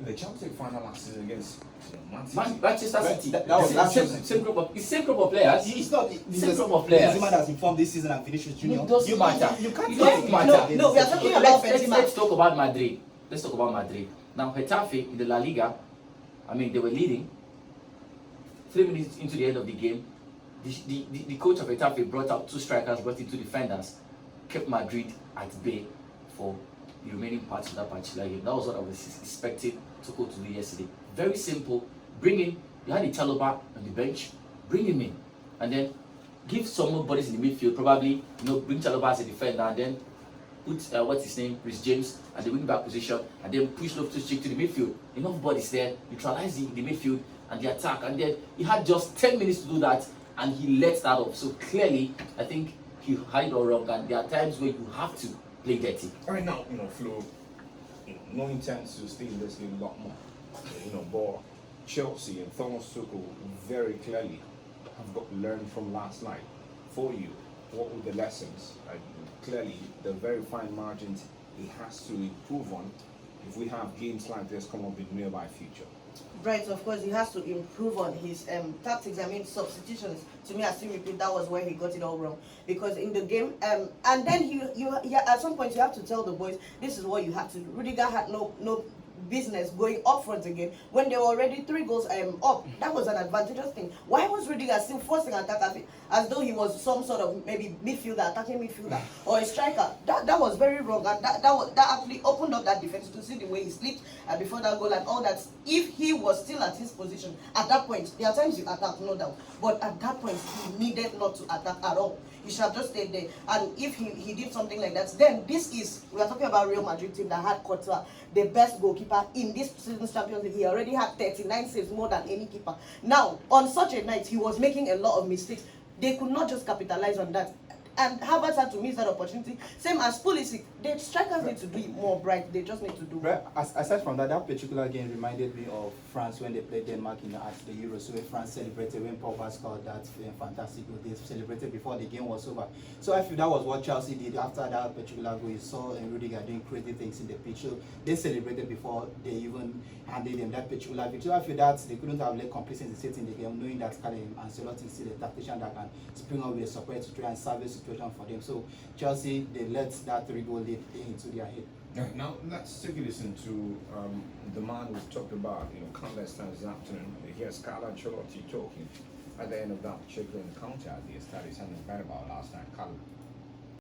the Champions League final last season against Manchester City. That was the last season. same group of players. It's not the same group of players. Benzema that's informed this season and Vinicius Junior. It doesn't matter. You can't It doesn't matter. No, we are talking about Benzema. Let's talk about Madrid. Let's talk about Madrid. Now, Getafe in the La Liga, I mean, they were leading. 3 minutes into the end of the game, the coach of Getafe brought out 2 strikers, brought in 2 defenders, kept Madrid at bay for the remaining parts of that particular game. That was what I was expecting Tuchel to do yesterday. Very simple. Bring in, you had a Chalobah on the bench, bring him in, and then give some more bodies in the midfield, probably, bring Chalobah as a defender, and then put, what's his name, Chris James at the wing back position, and then push Loftus-Cheek to the midfield. Enough bodies there, neutralize the midfield and the attack, and then he had just 10 minutes to do that, and he let that up. So clearly, I think he had it all wrong, and there are times where you have to play dirty. Right now, Flo, no intent to stay in this game a lot more. But Chelsea and Thomas Tuchel very clearly have got to learn from last night. For you, what were the lessons? Clearly, the very fine margins he has to improve on if we have games like this come up in the nearby future. Right, of course, he has to improve on his tactics. I mean, substitutions. To me, I still repeat, that was where he got it all wrong. Because in the game, and then you at some point you have to tell the boys, this is what you have to. Rudiger had no business going up front again when they were already 3 goals up. That was an advantageous thing. Why was Rudiger still forcing attack as though he was some sort of maybe midfielder, attacking midfielder or a striker? That was very wrong, and that actually opened up that defense to see the way he slipped before that goal and all that. If he was still at his position at that point, there are times you attack, no doubt, but at that point he needed not to attack at all. He should have just stayed there. And if he did something like that, then we are talking about Real Madrid team that had Courtois, the best goalkeeper in this season's Champions League. He already had 39 saves, more than any keeper. Now, on such a night, he was making a lot of mistakes. They could not just capitalize on that. And Havertz had to miss that opportunity. Same as Pulisic. The strikers need to do it more bright. They just need to do it. Aside from that particular game reminded me of France when they played Denmark at the Euros. So when France celebrated when Pogba scored that fantastic goal, they celebrated before the game was over. So I feel that was what Chelsea did after that particular goal. You saw Rudiger doing crazy things in the pitch. So they celebrated before they even handed them that particular victory. So I feel that they couldn't have let complacency sit in the game, knowing that Ancelotti is still a tactician that can spring up with a surprise to try and salvage situation for them. So Chelsea, they let that 3-goal lead into their head. Now let's take a listen to the man we've talked about, countless times this afternoon. Here's Carlo Ancelotti talking at the end of that particular encounter at the Estadio San Bernabeu last night. Carlo.